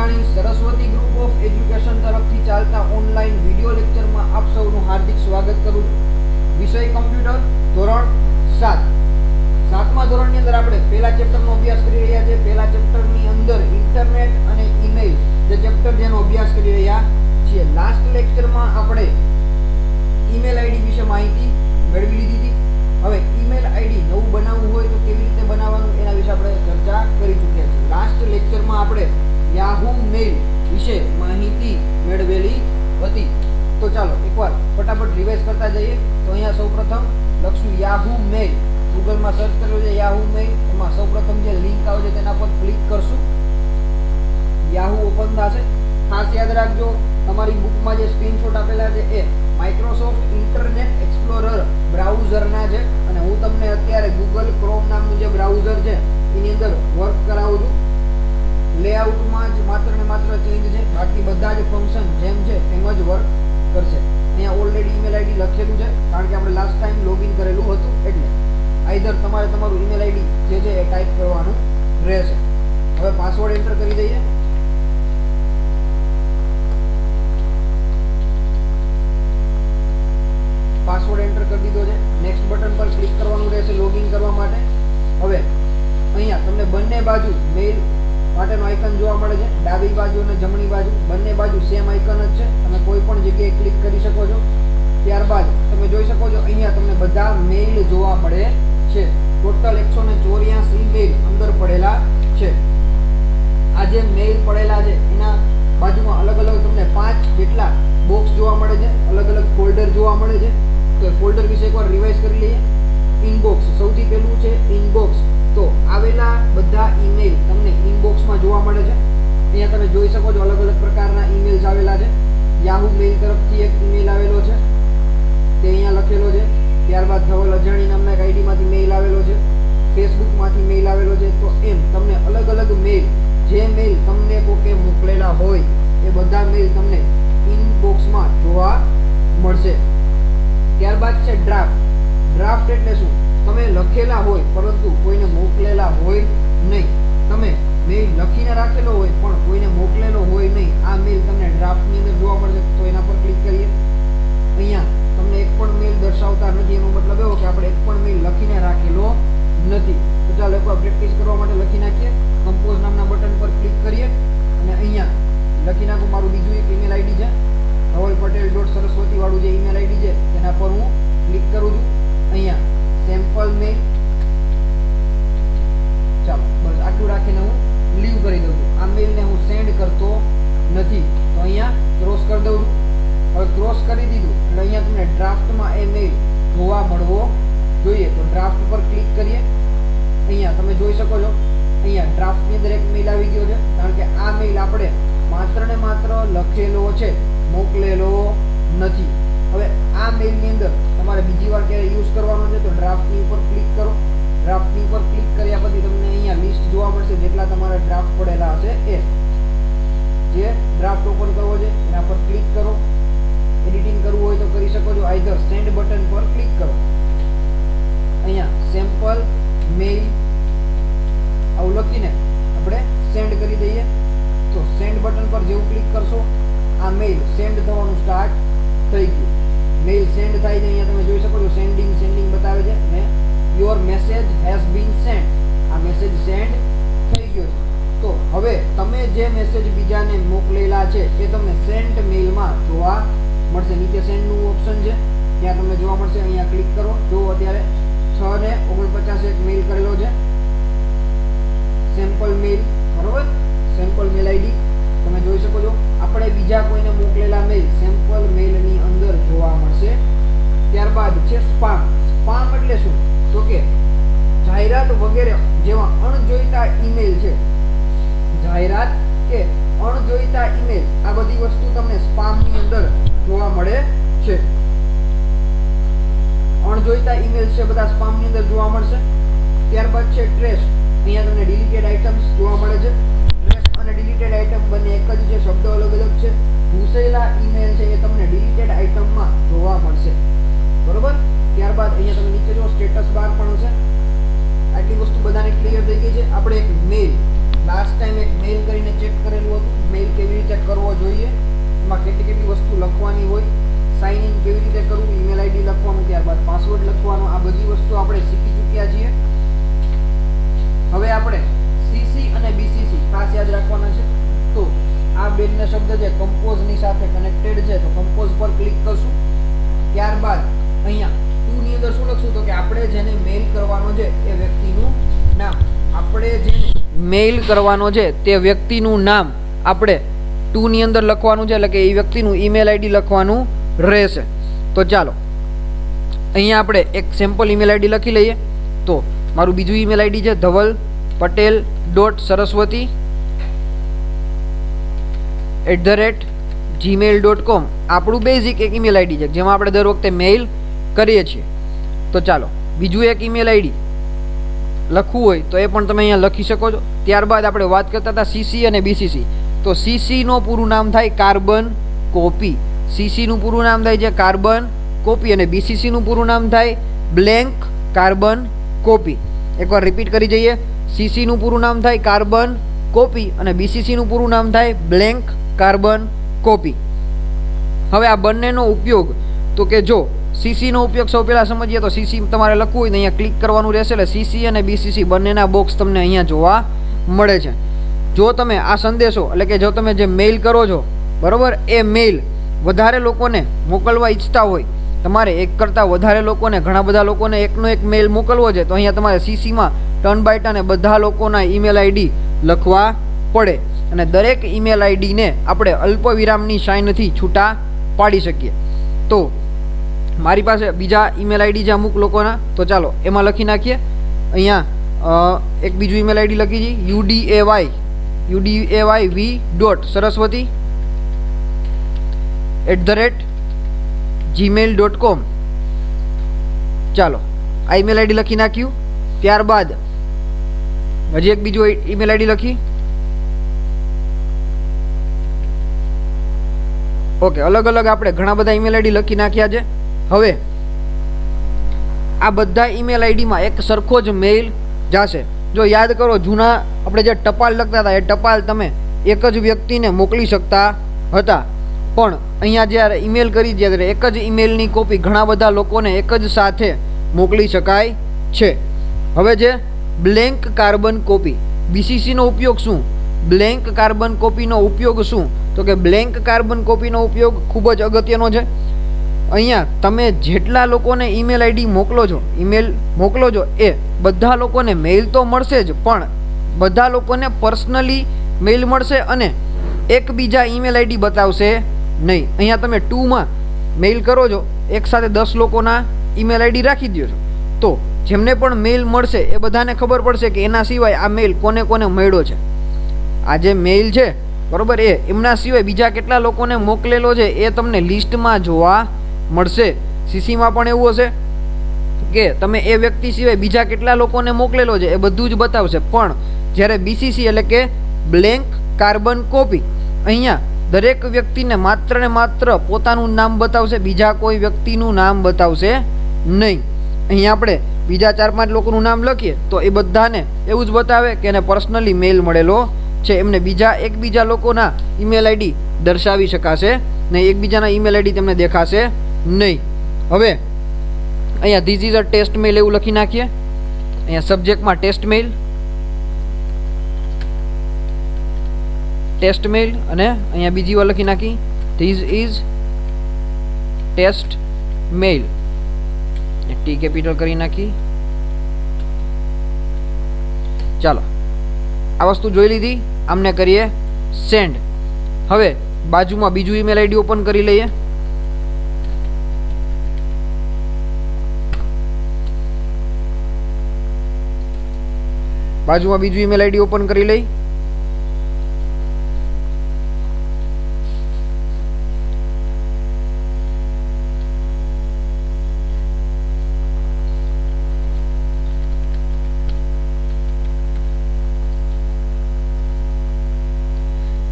Mehsani Saraswati group of education તરફથી ચાલતા online video લેક્ચરમાં આપ સૌનું હાર્દિક સ્વાગત કરું છું. વિષય કમ્પ્યુટર, ધોરણ 7. 7મા ધોરણની અંદર આપણે પહેલા ચેપ્ટરનો અભ્યાસ કરી રહ્યા છીએ. પહેલા ચેપ્ટરની અંદર ઇન્ટરનેટ અને ઈમેલ જે ચેપ્ટર જેનો અભ્યાસ કરી રહ્યા છીએ. લાસ્ટ લેક્ચરમાં આપણે ઈમેલ આઈડી વિશે માહિતી મેળવી લીધી હતી. હવે ઈમેલ આઈડી નવું બનાવવું હોય તો કેવી રીતે બનાવવાનું એના વિશે આપણે ચર્ચા કરી ચૂક્યા છીએ. લાસ્ટ લેક્ચરમાં આપણે યાહૂ મેઇલ વિશે માહિતી મેળવેલી હતી. તો ચાલો એકવાર ફટાફટ રિવાઇઝ કરતા જઈએ. તો અહીંયા સૌપ્રથમ લખશું યાહૂ મેઇલ. ગૂગલમાં સર્ચ કર્યો છે યાહૂ મેઇલ. એમાં સૌપ્રથમ જે લિંક આવે છે તેના પર ક્લિક કરશું. યાહૂ ઓપન થશે. ખાસ યાદ રાખજો, તમારી બુકમાં જે સ્ક્રીનશોટ આપેલા છે એ માઇક્રોસોફ્ટ ઇન્ટરનેટ એક્સપ્લોરર બ્રાઉઝરના છે અને હું તમને અત્યારે ગૂગલ ક્રોમ નામનું જે બ્રાઉઝર છે એની અંદર વર્ક કરાવું છું. લેઆઉટમાં જ માત્ર ને માત્ર ચેન્જ છે, બાકી બધા જ ફંક્શન જેમ છે તેમ જ વર્ક કરશે. અહીંયા ઓલરેડી ઈમેલ આઈડી લખેલું છે કારણ કે આપણે લાસ્ટ ટાઈમ લોગિન કરેલું હતું. એટલે આઈધર તમારે તમારું ઈમેલ આઈડી જે છે એ ટાઈપ કરવાનું રહેશે. હવે પાસવર્ડ એન્ટર કરી દઈએ. પાસવર્ડ એન્ટર કરી દીધો છે. નેક્સ્ટ બટન પર ક્લિક કરવાનું રહેશે લોગિન કરવા માટે. હવે અહીંયા તમને બંને બાજુ મેઇલ માટેનો આઇકન જોવા મળે છે. ડાબી બાજુ અને જમણી બાજુ બંને બાજુ સેમ આઇકન જ છે. તમે કોઈ પણ જગ્યાએ ક્લિક કરી શકો છો. ત્યારબાદ તમે જોઈ શકો છો અહીંયા તમને બધા મેઇલ જોવા મળે છે. ટોટલ 184 મેઇલ અંદર પડેલા છે. આ જે મેઇલ પડેલા છે એના બાજુમાં અલગ અલગ તમને 5 જેટલા બોક્સ જોવા મળે છે. અલગ અલગ ફોલ્ડર જોવા મળે છે. તો ફોલ્ડર વિશે એકવાર રિવાઇઝ કરી લઈએ. ઇનબોક્સ સૌથી પહેલું છે ઇનબોક્સ. તો આવેલા બધા ઈમેલ તમને ઇનબોક્સમાં જોવા મળે છે. અહીંયા તમે જોઈ શકો છો અલગ અલગ પ્રકારના ઈમેલ્સ આવેલા છે. યાહૂ મેઇલ તરફથી એક ઈમેલ આવેલો છે તે અહીંયા લખેલો છે. ત્યારબાદ ધવલ અજાણી નામના એક આઈડીમાંથી મેઇલ આવેલો છે. ફેસબુકમાંથી મેઇલ આવેલો છે. તો એમ તમને અલગ અલગ મેઇલ જે મેઇલ તમને કોકે મોકલેલા હોય એ બધા મેઇલ તમને ઇનબોક્સમાં જોવા મળશે. ત્યારબાદ છે ડ્રાફ્ટ. ડ્રાફ્ટ એટલે શું? તમે લખેલા હોય પરંતુ કોઈને મોકલેલા હોય નહીં. તમે મેઇલ લખીને રાખેલો હોય પણ કોઈને મોકલેલો હોય નહીં. આ મેઇલ તમને ડ્રાફ્ટની અંદર જોવા મળશે. તો એના પર ક્લિક કરીએ. અહીંયા તમને એક પણ મેઇલ દર્શાવતા નથી. એનો મતલબ એવો કે આપણે એક પણ મેઇલ લખીને રાખેલો નથી. તો ચાલો એકવાર પ્રેક્ટિસ કરવા માટે લખી નાખીએ. કમ્પોઝ નામના બટન પર ક્લિક કરીએ અને અહીંયા લખી નાખું મારું બીજું એક ઈમેલ આઈડી છે. ધવલપટેલ.સરસ્વતી વાળું જે ઈમેલ આઈડી છે તેના પર હું ક્લિક કરું છું. અહીંયા સેમ્પલ મેઇલ. ચાલો બસ આટલું રાખીને હું લીવ કરી દઉં છું. આ મેઇલને હું સેન્ડ કરતો નથી. તો અહીંયા ક્રોસ કરી દઉં છું. હવે ક્રોસ કરી દીધું એટલે અહીંયા તમને ડ્રાફ્ટમાં એ મેઇલ જોવા મળવો જોઈએ. તો ડ્રાફ્ટ પર ક્લિક કરીએ. અહીંયા તમે જોઈ શકો છો અહીંયા ડ્રાફ્ટની અંદર એક મેઇલ આવી ગયો છે કારણ કે આ મેઇલ આપણે માત્ર ને માત્ર લખેલો છે, મોકલેલો નથી. હવે આ મેઇલની અંદર તમારે બીજી વાર ક્યારે યુઝ કરવાનો છે તો ડ્રાફ્ટની ઉપર ક્લિક કરો. ડ્રાફ્ટની ઉપર ક્લિક કર્યા પછી તમને અહીંયા લિસ્ટ જોવા મળશે જેટલા તમારા ડ્રાફ્ટ પડેલા હશે એ. જે ડ્રાફ્ટ ઓપન કરવો છે એના પર ક્લિક કરો. એડિટિંગ કરવું હોય તો કરી શકો છો. આઈધર સેન્ડ બટન પર ક્લિક કરો. અહીંયા સેમ્પલ મેઇલ આવું લખીને આપણે સેન્ડ કરી દઈએ. તો સેન્ડ બટન પર જેવું ક્લિક કરશો આ મેઇલ સેન્ડ થવાનું સ્ટાર્ટ થઈ ગયું. મેઇલ સેન્ડ થાય છે. અહીંયા તમે જોઈ શકો છો સેન્ડિંગ બતાવે છે અને your message has been send. આ મેસેજ સેન્ડ થઈ ગયો છે. તો હવે તમે જે મેસેજ બીજાને મોકલેલા છે એ તમને સેન્ટ મેઇલમાં જોવા મળશે. નીચે સેન્ડનું ઓપ્શન છે ત્યાં તમને જોવા મળશે. અહીંયા ક્લિક કરો. જો અત્યારે 6:49 એક મેઇલ કરેલો છે. સેમ્પલ મેઇલ, બરોબર. સેમ્પલ મેલ આઈડી તમે જોઈ શકો છો. આપણે બીજા કોઈને મોકલેલા મેઇલ સેમ્પલ મેઇલની અંદર જોવા મળશે. ત્યારબાદ છે સ્પામ. સ્પામ એટલે શું? તો કે જાહેરાત વગેરે જેવા અણજોઈતા ઈમેલ છે. જાહેરાત કે અણજોઈતા ઈમેલ આ બધી વસ્તુ તમને સ્પામની અંદર જોવા મળે છે. અણજોઈતા ઈમેલ છે બધા સ્પામની અંદર જોવા મળશે. ત્યારબાદ છે ટ્રેશ. અહીંયા તમને ડિલીટેડ આઇટમ્સ જોવા મળે છે. ટ્રેશ અને ડિલીટેડ આઇટમ બંને એક જ છે. શબ્દો અલગ અલગ છે. ભૂસેલા ઈમેલ લખવાની હોય, સાઇન ઇન કેવી રીતે કરવું, ઈમેલ આઈડી લખવાનું, ત્યારબાદ પાસવર્ડ લખવાનો, આ બધી વસ્તુ આપણે શીખી ચૂક્યા છીએ. હવે આપણે સીસી અને બીસીસી ખાસ યાદ રાખવાના છે. તો આ બંને શબ્દ જે કમ્પોઝની સાથે કનેક્ટેડ છે તો કમ્પોઝ પર ક્લિક કરશું. ત્યારબાદ અહીંયા ટુ ની અંદર શું લખશું તો કે આપણે જેને મેઇલ કરવાનો છે એ વ્યક્તિનું નામ, આપણે જેને મેઇલ કરવાનો છે તે વ્યક્તિનું નામ આપણે ટુ ની અંદર લખવાનું છે, એટલે કે એ વ્યક્તિનું ઈમેલ આઈડી લખવાનું રહેશે. તો ચાલો અહીંયા આપણે એક સેમ્પલ ઈમેલ આઈડી લખી લઈએ. તો મારું બીજું ઈમેલ આઈડી છે dhavalpatel.saraswati@gmail.com. આપણું બેઝિક એક ઈમેલ આઈડી છે જેમાં આપણે દર વખતે મેઇલ કરીએ છીએ. તો ચાલો બીજું એક ઈમેલ આઈડી લખવું હોય તો એ પણ તમે અહીંયા લખી શકો છો. ત્યારબાદ આપણે વાત કરતા હતા સીસી અને બીસીસી. તો સીસીનું પૂરું નામ થાય કાર્બન કોપી, સીસીનું પૂરું નામ થાય છે કાર્બન કોપી, અને બીસીસીનું પૂરું નામ થાય બ્લેન્ક કાર્બન કોપી. એકવાર રિપીટ કરી જઈએ. સીસીનું પૂરું નામ થાય કાર્બન કોપી અને બીસીસીનું પૂરું નામ થાય બ્લેન્ક કાર્બન કોપી. હવે આ બંનેનો ઉપયોગ તો કે જો સીસીનો ઉપયોગ સૌ પહેલાં સમજીએ તો સીસી તમારે લખવું હોય તો અહીંયા ક્લિક કરવાનું રહેશે, એટલે સીસી અને બીસીસી બંનેના બોક્સ તમને અહીંયા જોવા મળે છે. જો તમે આ સંદેશો એટલે કે જો તમે જે મેઇલ કરો છો બરાબર, એ મેઇલ વધારે લોકોને મોકલવા ઈચ્છતા હોય, તમારે એક કરતાં વધારે લોકોને, ઘણા બધા લોકોને એકનો એક મેઇલ મોકલવો છે, તો અહીંયા તમારે સીસીમાં ટર્ન બાય ટર્ન બધા લોકોના ઈમેલ આઈડી લખવા પડે, અને દરેક ઈમેલ આઈડીને આપણે અલ્પવિરામની સાઇનથી છૂટા પાડી શકીએ. તો મારી પાસે બીજા ઈમેલ આઈડી છે અમુક લોકોના, તો ચાલો એમાં લખી નાખીએ. અહીંયા એક બીજું ઈમેલ આઈડી લખી છે uday.saraswati@gmail.com. ચાલો આ ઈમેલ આઈડી લખી નાખ્યું. ત્યારબાદ હજી એક બીજું ઈમેલ આઈડી લખી. ઓકે, અલગ અલગ આપણે ઘણા બધા ઈમેલ આઈડી લખી નાખ્યા છે. હવે આ બધા ઈમેલ આઈડીમાં એક સરખો જ મેઇલ જશે. જો યાદ કરો, જૂના આપણે જે ટપાલ લખતા હતા એ ટપાલ તમે એક જ વ્યક્તિને મોકલી શકતા હતા, પણ અહીંયા જ્યારે ઈમેલ કરી ત્યારે એક જ ઈમેલની કોપી ઘણા બધા લોકોને એક જ સાથે મોકલી શકાય છે. હવે જે બ્લેન્ક કાર્બન કોપી, બીસીસીનો ઉપયોગ શું, બ્લેન્ક કાર્બન કોપીનો ઉપયોગ શું, તો કે બ્લેન્ક કાર્બન કોપીનો ઉપયોગ ખૂબ જ અગત્યનો છે. અહીંયા તમે જેટલા લોકોને ઈમેલ આઈડી મોકલો છો એ બધા લોકોને મેઇલ તો મળશે જ, પણ બધા લોકોને પર્સનલી મેઇલ મળશે અને એકબીજા ઈમેલ આઈડી બતાવશે નહીં. અહીંયા તમે ટુમાં મેઇલ કરો છો, એક સાથે 10 લોકોના ઈમેલ આઈડી રાખી દો છો, તો જેમને પણ મેઇલ મળશે એ બધાને ખબર પડશે કે એના સિવાય આ મેઇલ કોને કોને મળ્યો છે. આ જે મેઇલ છે બરાબર, એ એમના સિવાય બીજા કેટલા લોકોને મોકલેલો છે એ તમને લિસ્ટમાં જોવા મળશે. સીસીમાં પણ એવું હશે કે તમે એ વ્યક્તિ સિવાય બીજા કેટલા લોકોને મોકલેલો છે એ બધું જ બતાવશે, પણ જ્યારે બીસીસી એટલે કે બ્લેન્ક કાર્બન કોપી, અહીંયા દરેક વ્યક્તિને માત્ર ને માત્ર પોતાનું નામ બતાવશે, બીજા કોઈ વ્યક્તિનું નામ બતાવશે નહીં. અહીંયા આપણે બીજા 4-5 લોકોનું નામ લખીએ તો એ બધાને એવું જ બતાવે કે એને પર્સનલી મેઇલ મળેલો છે, એમને એકબીજા લોકોના ઈમેલ આઈડી દર્શાવી શકાશે નહીં, એકબીજાના ઈમેલ આઈડી તમને દેખાશે નહીં. હવે અહીંયા this is a test mail એવું લખી નાખીએ. અહીંયા સબ્જેક્ટમાં ટેસ્ટ મેઇલ અને અહીંયા બીજી વાર લખી નાખી this is test mail, T capital કરી નાખી. ચાલો આ વસ્તુ જોઈ લીધી, આમને કરીએ સેન્ડ. હવે બાજુમાં બીજું ઈમેલ આઈડી ઓપન કરી લઈએ. બાજુમાં બીજું ઈમેલ આઈડી ઓપન કરી લઈ.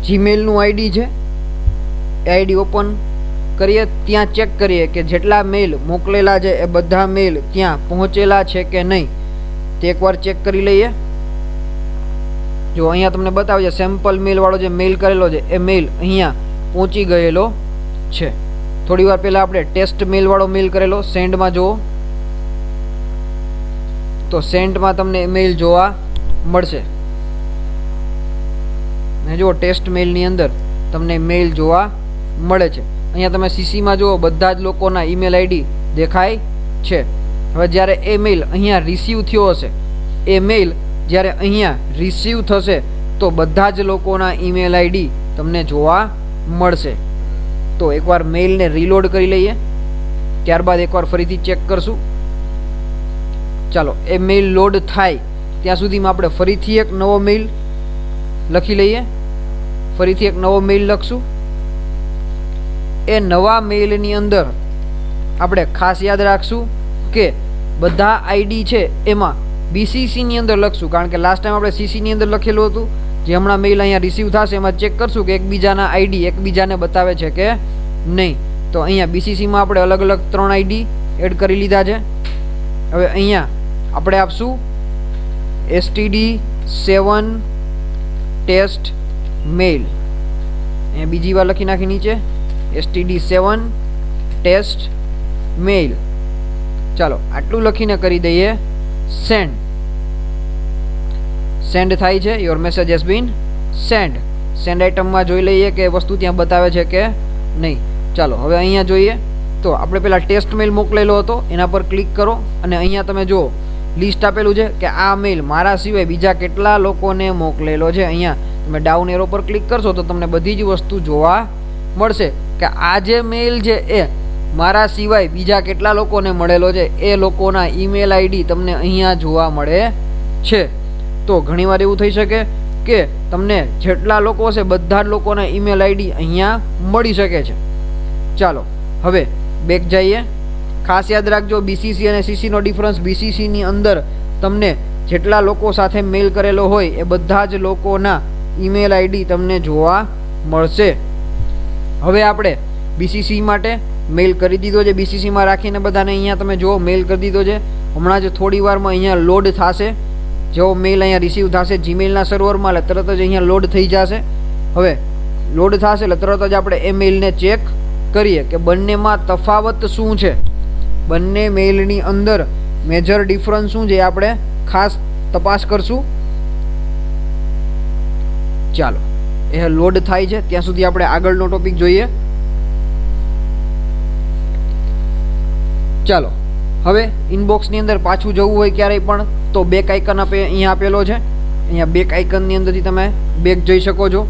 જીમેલનું આઈડી છે એ આઈડી ઓપન કરીએ. ત્યાં ચેક કરીએ કે જેટલા મેઇલ મોકલેલા છે એ બધા મેઇલ ત્યાં પહોંચેલા છે કે નહીં તે એકવાર ચેક કરી લઈએ. જો અહીંયા તમને બતાવે છે સેમ્પલ મેઇલ વાળો જે મેઇલ કરેલો છે એ મેઇલ અહીંયા પહોંચી ગયેલો છે. થોડી વાર પહેલાં આપણે ટેસ્ટ મેલવાળો મેલ કરેલો, સેન્ડમાં જુઓ તો સેન્ડમાં તમને મેલ જોવા મળશે. ને જુઓ ટેસ્ટ મેલની અંદર તમને મેલ જોવા મળે છે. અહીંયા તમે સીસીમાં જુઓ બધા જ લોકોના ઈમેલ આઈડી દેખાય છે. હવે જ્યારે એ મેલ અહીંયા રિસીવ થયો હશે, એ મેલ જ્યારે અહીંયા રિસીવ થશે તો બધા જ લોકોના ઈમેલ આઈડી તમને જોવા મળશે. તો એકવાર મેલને રીલોડ કરી લઈએ, ત્યારબાદ એકવાર ફરીથી ચેક કરશું. ચાલો, એ મેલ લોડ થાય ત્યાં સુધીમાં આપણે ફરીથી એક નવો મેલ લખી લઈએ. ફરીથી એક નવો મેલ લખશું. એ નવા મેલની અંદર આપણે ખાસ યાદ રાખશું કે બધા આઈડી છે એમાં બીસીસીની અંદર લખશું, કારણ કે લાસ્ટ ટાઈમ આપણે સીસીની અંદર લખેલું હતું. જે હમણાં મેલ અહીંયા રિસીવ થશે એમાં ચેક કરશું કે એકબીજાના આઈડી એકબીજાને બતાવે છે કે નહીં. તો અહીંયા બીસીસીમાં આપણે અલગ અલગ 3 આઈડી એડ કરી લીધા છે. હવે અહીંયા આપણે આપશું std7 ટેસ્ટ મેલ. અહીંયા બીજી વાર લખી નાખી નીચે std7 ટેસ્ટ મેલ. ચાલો, આટલું લખીને કરી દઈએ સેન્ડ. સેન્ડ થાય છે. Your message has been send. Send આઇટમમાં જોઈ લઈએ કે વસ્તુ ત્યાં બતાવે છે કે નહીં. ચાલો, હવે અહીંયા જોઈએ તો આપણે પેલા ટેસ્ટ મેલ મોકલેલો હતો એના પર ક્લિક કરો અને અહીંયા તમે જુઓ લિસ્ટ આપેલું છે કે આ મેલ મારા સિવાય બીજા કેટલા લોકોને મોકલેલો છે. અહીંયા તમે ડાઉન એરો પર ક્લિક કરશો તો તમને બધી જ વસ્તુ જોવા મળશે કે આ જે મેલ છે એ મારા સિવાય બીજા કેટલા લોકોને મળેલો છે. એ લોકોના ઈમેલ આઈડી તમને અહીંયા જોવા મળે છે. તો ઘણીવાર એવું થઈ શકે કે તમને જેટલા લોકો હશે બધા જ લોકોના ઈમેલ આઈડી અહીંયા મળી શકે છે. ચાલો, હવે બેક જઈએ. ખાસ યાદ રાખજો, બીસીસી અને સીસીનો ડિફરન્સ, બીસીસીની અંદર તમને જેટલા લોકો સાથે મેલ કરેલો હોય એ બધા જ લોકોના ઈમેલ આઈડી તમને જોવા મળશે. હવે આપણે બીસીસી માટે મેલ કરી દીધો છે. બીસીસીમાં રાખીને બધાને અહીંયા તમે જુઓ મેલ કરી દીધો છે. હમણાં જ થોડી વારમાં અહીંયા લોડ થશે. જેવો મેલ અહીંયા રિસીવ થશે જીમેલના સર્વરમાં એટલે તરત જ અહીંયા લોડ થઈ જશે. હવે લોડ થશે એટલે તરત જ આપણે એ મેલને ચેક કરીએ કે બંનેમાં તફાવત શું છે, બંને મેલની અંદર મેજર ડિફરન્સ શું છે, આપણે ખાસ તપાસ કરશું. ચાલો, એ લોડ થાય છે ત્યાં સુધી આપણે આગળનો ટોપિક જોઈએ. ચાલો, હવે ઇનબોક્સની અંદર પાછું જવું હોય ક્યારેય પણ તો બેક આઇકન અહીંયા આપેલો છે. અહીંયા બેક આઇકનની અંદરથી તમે બેક જઈ શકો છો.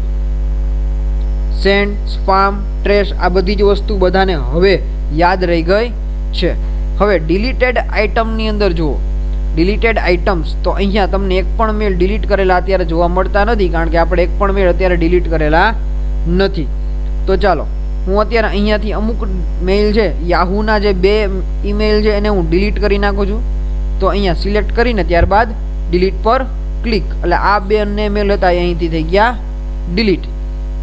સેન્ડ, સ્પામ, ટ્રેશ આ બધી જ વસ્તુ બધાને હવે યાદ રહી ગઈ છે. હવે ડિલીટેડ આઇટમની અંદર જુઓ, ડિલીટેડ આઇટમ્સ તો અહીંયા તમને એક પણ મેલ ડિલીટ કરેલા અત્યારે જોવા મળતા નથી, કારણ કે આપણે એક પણ મેલ અત્યારે ડિલીટ કરેલા નથી. તો ચાલો, હું અત્યારે અહીંયાથી અમુક મેલ છે યાહૂના જે 2 ઈમેલ છે એને હું ડિલીટ કરી નાખું છું. તો અહીંયા સિલેક્ટ કરીને ત્યારબાદ ડિલીટ પર ક્લિક, એટલે આ 2 મેલ હતા એ અહીંથી થઈ ગયા ડિલીટ.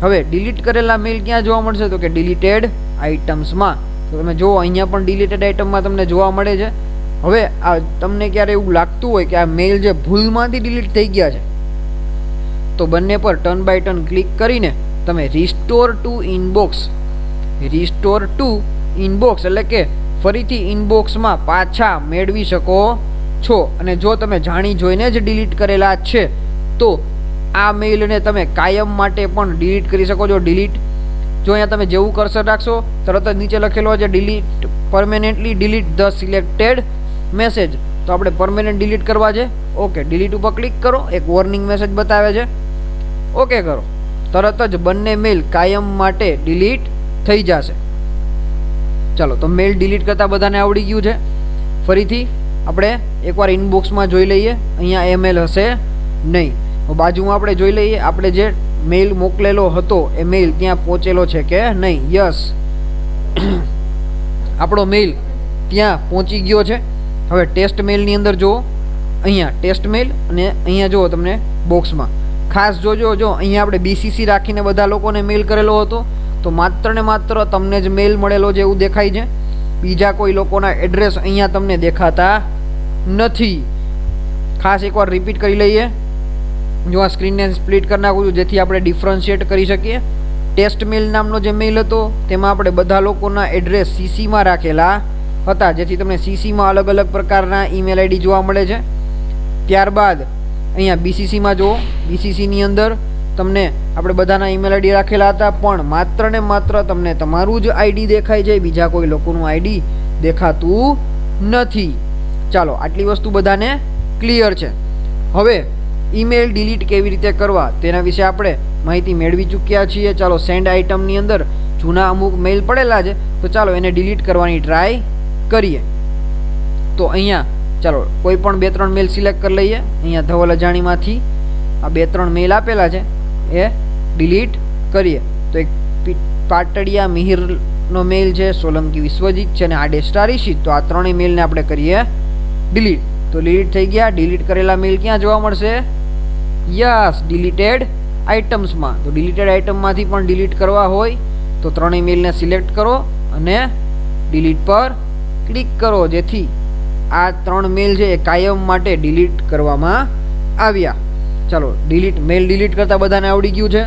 હવે ડિલીટ કરેલા મેલ ક્યાં જોવા મળશે તો કે ડિલીટેડ આઇટમ્સમાં. તો તમે જુઓ અહીંયા પણ ડિલીટેડ આઇટમમાં તમને જોવા મળે છે. હવે આ તમને ક્યારે એવું લાગતું હોય કે આ મેલ જે ભૂલમાંથી ડિલીટ થઈ ગયા છે તો બંને પર ટર્ન બાય ટર્ન ક્લિક કરીને તમે restore to inbox, restore to inbox એટલે કે ફરીથી ઇનબોક્સમાં પાછા મેળવી શકો છો. અને જો તમે જાણી જોઈને જ ડિલીટ કરેલા છે તો આ મેલને તમે કાયમ માટે પણ ડિલીટ કરી શકો છો. ડિલીટ, જો અહીંયા તમે જેવું કર્સર રાખશો તરત જ નીચે લખેલો છે delete, permanently delete the selected message. તો આપણે પરમેનન્ટ ડિલીટ કરવા છે. ઓકે, ડિલીટ ઉપર ક્લિક કરો, એક વોર્નિંગ મેસેજ બતાવે છે. ઓકે કરો, તરત જ બંને મેલ કાયમ માટે ડિલીટ થઈ જશે. ચાલો, તો મેલ ડિલીટ કરતાં બધાને આવડી ગયું છે. ફરીથી આપણે એકવાર ઇનબોક્સમાં જોઈ લઈએ. અહીંયા એ મેલ હશે નહીં. બાજુમાં આપણે જોઈ લઈએ આપણે જે મેલ મોકલેલો હતો એ મેલ ત્યાં પહોંચેલો છે કે નહીં. યસ, આપણો મેલ ત્યાં પહોંચી ગયો છે. હવે ટેસ્ટ મેલની અંદર જુઓ, અહીંયા ટેસ્ટ મેલ અને અહીંયા જુઓ તમને બોક્સમાં ખાસ જોજો. જો અહીંયા આપણે બીસીસી રાખીને બધા લોકોને મેલ કરેલો હતો તો માત્ર ને માત્ર તમને જ મેલ મળેલો છે એવું દેખાય છે. બીજા કોઈ લોકોના એડ્રેસ અહીંયા તમને દેખાતા નથી. ખાસ એકવાર રિપીટ કરી લઈએ. જો આ સ્ક્રીનને સ્પ્લિટ કરી નાખું છું જેથી આપણે ડિફરન્શિએટ કરી શકીએ. ટેસ્ટ મેલ નામનો જે મેલ હતો તેમાં આપણે બધા લોકોના એડ્રેસ સીસીમાં રાખેલા હતા, જેથી તમને સીસીમાં અલગ અલગ પ્રકારના ઈમેલ આઈડી જોવા મળે છે. ત્યારબાદ અહીંયા બીસીસીમાં જુઓ, બીસીસીની અંદર તમને આપણે બધાના ઈમેલ આઈડી રાખેલા હતા, પણ માત્ર ને માત્ર તમને તમારું જ આઈડી દેખાય છે, બીજા કોઈ લોકોનું આઈડી દેખાતું નથી. ચાલો, આટલી વસ્તુ બધાને ક્લિયર છે. હવે ઈમેલ ડિલીટ કેવી રીતે કરવા તેના વિશે આપણે માહિતી મેળવી ચૂક્યા છીએ. ચાલો, સેન્ડ આઇટમની અંદર જૂના અમુક મેલ પડેલા છે, તો ચાલો એને ડિલીટ કરવાની ટ્રાય કરીએ. તો અહીંયા ચાલો કોઈ પણ 2-3 મેલ સિલેક્ટ કરી લઈએ. અહીંયા ધવલ અજાણીમાંથી આ 2-3 મેલ આપેલા છે એ ડિલીટ કરીએ. તો એક પાટડિયા મિહિરનો મેલ છે, સોલંકી વિશ્વજીત છે અને આડે સ્ટાર ઈશિત. તો આ ત્રણેય મેલને આપણે કરીએ ડિલીટ. તો ડિલીટ થઈ ગયા. ડિલીટ કરેલા મેલ ક્યાં જોવા મળશે? યસ, ડિલીટેડ આઇટમ્સમાં. તો ડિલીટેડ આઇટમમાંથી પણ ડિલીટ કરવા હોય તો ત્રણેય મેલને સિલેક્ટ કરો અને ડિલીટ પર ક્લિક કરો, જેથી આ 3 મેલ છે એ કાયમ માટે ડિલીટ કરવામાં આવ્યા. ચાલો, મેલ ડિલીટ કરતા બધાને આવડી ગયું છે.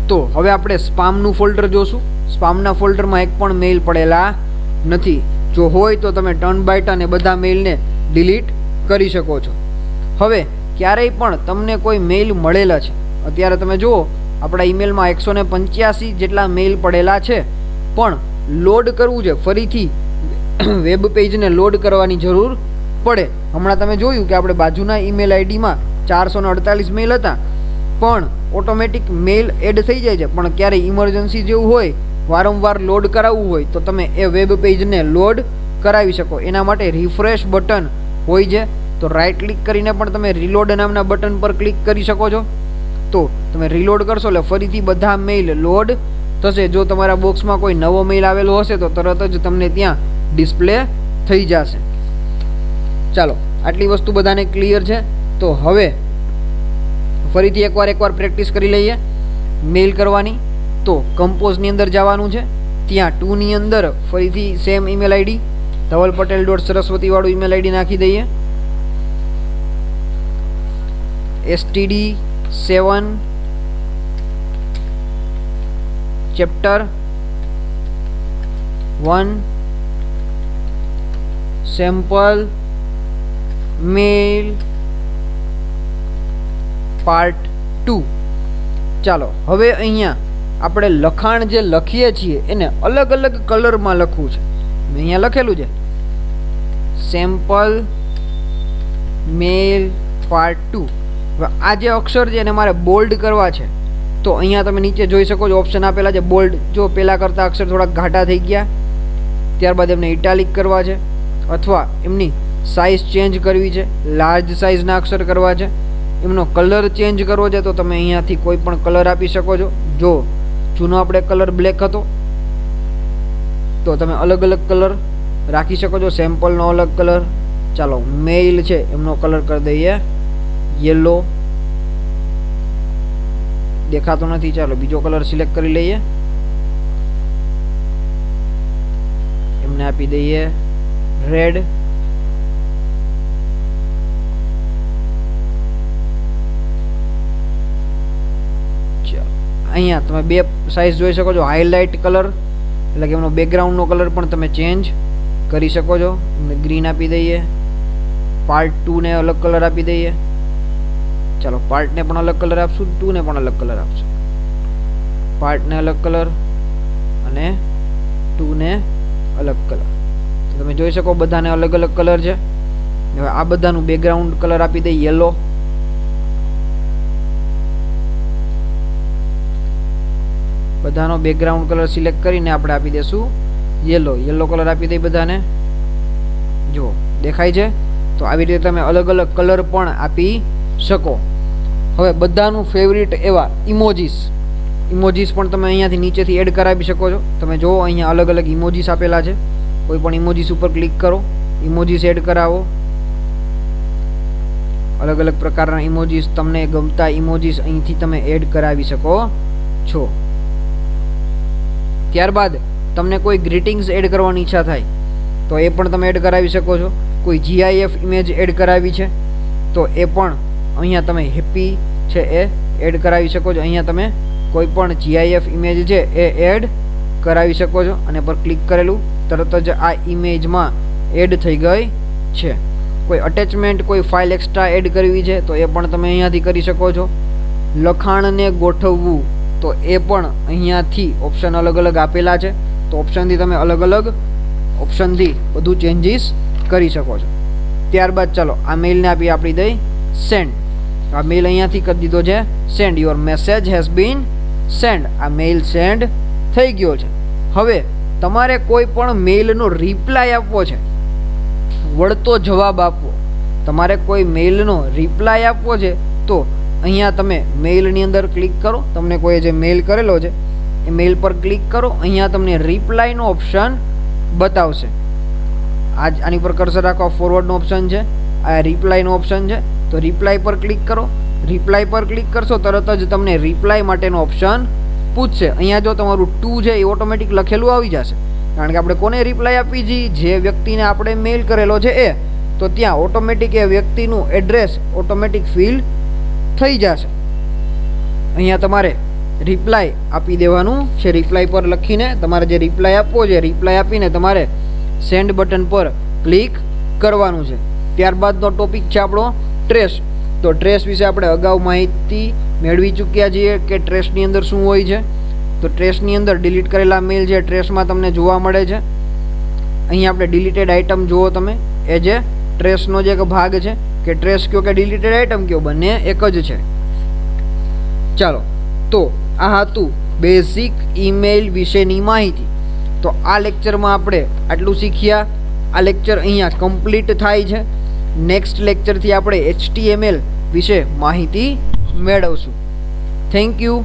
તો હવે આપણે સ્પામનું ફોલ્ડર જોશું. સ્પામના ફોલ્ડરમાં એક પણ મેલ પડેલા નથી. જો હોય તો તમે ટર્ન બાય ટર્ન એ બધા મેલને ડિલીટ કરી શકો છો. હવે ક્યારેય પણ તમને કોઈ મેલ મળેલા છે, અત્યારે તમે જુઓ આપણા ઈમેલમાં 185 જેટલા મેલ પડેલા છે, પણ લોડ કરવું છે, ફરીથી વેબ પેજને લોડ કરવાની જરૂર પડે. હમણાં તમે જોયું કે આપણે બાજુના ઈમેલ આઈડીમાં 448 મેલ હતા, પણ ઓટોમેટિક મેલ એડ થઈ જાય છે. પણ ક્યારેય ઇમરજન્સી જેવું હોય, વારંવાર લોડ કરાવવું હોય, તો તમે એ વેબ પેજને લોડ કરાવી શકો. એના માટે રિફ્રેશ બટન હોય છે, તો રાઈટ ક્લિક કરીને પણ તમે રીલોડ નામના બટન પર ક્લિક કરી શકો છો. તો તમે રીલોડ કરશો એટલે ફરીથી બધા મેઇલ લોડ થશે. જો તમારા બોક્સમાં કોઈ નવો મેઇલ આવેલો હશે તો તરત જ તમને ત્યાં ડિસ્પ્લે થઈ જશે. ચાલો, આટલી વસ્તુ બધાને ક્લિયર છે. તો હવે ફરીથી એકવાર પ્રેક્ટિસ કરી લઈએ મેઇલ કરવાની. તો કમ્પોઝની અંદર જવાનું છે, ત્યાં 2 ની અંદર ફરીથી સેમ ઈમેલ આઈડી dhavalpatel.saraswati વાળું ઈમેલ આઈડી નાખી દઈએ. std7 chapter 1 sample mail part 2. ચાલો, હવે અહીંયા આપણે લખાણ જે લખીએ છીએ એને અલગ અલગ કલરમાં લખવું છે. મેં અહીંયા લખેલું છે સેમ્પલ મેલ પાર્ટ 2. હવે આ જે અક્ષર છે એને મારે બોલ્ડ કરવા છે, તો અહીંયા તમે નીચે જોઈ શકો છો ઓપ્શન આપેલા છે બોલ્ડ. જો પહેલાં કરતાં અક્ષર થોડાક ઘાટા થઈ ગયા, ત્યારબાદ એમને ઇટાલિક કરવા છે, અથવા એમની સાઇઝ ચેન્જ કરવી છે, લાર્જ સાઇઝના અક્ષર કરવા છે, એમનો કલર ચેન્જ કરવો છે, તો તમે અહીંયાથી કોઈ પણ કલર આપી શકો છો. જો જૂનો આપણે કલર બ્લેક હતો, તો તમે અલગ અલગ કલર રાખી શકો છો. સેમ્પલનો અલગ કલર, ચાલો મેઇલ છે એમનો કલર કરી દઈએ યલો. દેખાતો નથી, ચાલો બીજો કલર સિલેક્ટ કરી લઈએ, એમને આપી દઈએ રેડ. અહીંયા તમે 2 સાઇઝ જોઈ શકો છો. હાઇલાઇટ કલર એટલે કે એમનો બેકગ્રાઉન્ડનો કલર પણ તમે ચેન્જ કરી શકો છો. એમને ગ્રીન આપી દઈએ. પાર્ટ 2 ને અલગ કલર આપી દઈએ. ચાલો, પાર્ટને પણ અલગ કલર આપશું, 2 ને પણ અલગ કલર આપશું. પાર્ટને અલગ કલર અને 2 ને અલગ કલર. તો તમે જોઈ શકો બધાને અલગ અલગ કલર છે. હવે આ બધાનું બેકગ્રાઉન્ડ કલર આપી દઈએ યલો. બધાનો બેકગ્રાઉન્ડ કલર સિલેક્ટ કરીને આપણે આપી દઈશું યલો કલર આપી દઈએ બધાને. જો દેખાય છે. તો આવી રીતે તમે અલગ અલગ કલર પણ આપી શકો. હવે બધાનું ફેવરિટ એવા ઇમોજીસ પણ તમે અહીંયાથી નીચેથી એડ કરાવી શકો છો. તમે જુઓ અહીંયા અલગ અલગ ઇમોજીસ આપેલા છે. કોઈ પણ ઇમોજીસ ઉપર ક્લિક કરો, ઇમોજીસ એડ કરાવો. અલગ અલગ પ્રકારના ઇમોજીસ, તમને ગમતા ઇમોજીસ અહીંથી તમે એડ કરાવી શકો છો. ત્યારબાદ તમને કોઈ ગ્રીટિંગ્સ એડ કરવાની ઈચ્છા થાય તો એ પણ તમે એડ કરાવી શકો છો. કોઈ GIF ઇમેજ એડ કરાવી છે તો એ પણ અહીંયા તમે હેપી છે એ એડ કરાવી શકો છો. અહીંયા તમે કોઈ પણ GIF ઇમેજ છે એ એડ કરાવી શકો છો. અને પર ક્લિક કરેલું તરત જ આ ઇમેજમાં એડ થઈ ગઈ છે. કોઈ અટેચમેન્ટ, કોઈ ફાઇલ એક્સ્ટ્રા એડ કરવી છે તો એ પણ તમે અહીંયાથી કરી શકો છો. લખાણને ગોઠવવું તો એ પણ અહીંયાથી ઓપ્શન અલગ અલગ આપેલા છે. તો ઓપ્શનથી તમે અલગ અલગ ઓપ્શનથી બધું ચેન્જીસ કરી શકો છો. ત્યારબાદ ચાલો આ મેઇલને આપી દઈ સેન્ડ. આ મેઇલ અહીંયાથી કરી દીધો છે send. Your message has been send. આ મેઇલ સેન્ડ થઈ ગયો છે. હવે તમારે કોઈ પણ મેઇલનો રિપ્લાય આપવો છે, વળતો જવાબ આપવો, તમારે કોઈ મેઇલનો રિપ્લાય આપવો છે તો અહીંયા તમે મેઇલની અંદર ક્લિક કરો. તમને કોઈ જે મેઇલ કરેલો છે એ મેઇલ પર ક્લિક કરો. અહીંયા તમને રિપ્લાયનો ઓપ્શન બતાવશે. આની પર કર્સર રાખો. ફોરવર્ડનો ઓપ્શન છે, આ રિપ્લાયનો ઓપ્શન છે. તો રિપ્લાય પર ક્લિક કરો. રિપ્લાય પર ક્લિક કરશો તરત જ તમને રિપ્લાય માટેનો ઓપ્શન પૂછશે. અહીંયા જો તમારું ટુ છે એ ઓટોમેટિક લખેલું આવી જશે, કારણ કે આપણે કોને રિપ્લાય આપી છીએ? જે વ્યક્તિને આપણે મેઇલ કરેલો છે એ. તો ત્યાં ઓટોમેટિક એ વ્યક્તિનું એડ્રેસ ઓટોમેટિક ફિલ થઈ જશે. અહીંયા તમારે રિપ્લાય આપી દેવાનું છે. રિપ્લાય પર લખીને તમારે જે રિપ્લાય આપવો છે, રિપ્લાય આપીને તમારે સેન્ડ બટન પર ક્લિક કરવાનું છે. ત્યારબાદનો ટોપિક છે આપણો ટ્રેસ. તો ટ્રેસ વિશે આપણે અગાઉ માહિતી મેળવી ચૂક્યા છીએ કે ટ્રેસની અંદર શું હોય છે. તો ટ્રેસની અંદર ડિલીટ કરેલા મેલ જે ટ્રેસમાં તમને જોવા મળે છે. અહીંયા આપણે ડિલીટેડ આઇટમ જુઓ તમે, એ જે ટ્રેસનો જે એક ભાગ છે, કે ટ્રેસ કયો કે ડિલીટેડ આઇટમ કયો, બંને એક જ છે. ચાલો, તો આ હતું બેઝિક ઈમેલ વિશેની માહિતી. તો આ લેક્ચરમાં આપણે આટલું શીખ્યા. આ લેક્ચર અહીંયા કમ્પ્લીટ થાય છે. નેક્સ્ટ લેક્ચરથી આપણે HTML વિશે માહિતી મેળવશું. Thank you.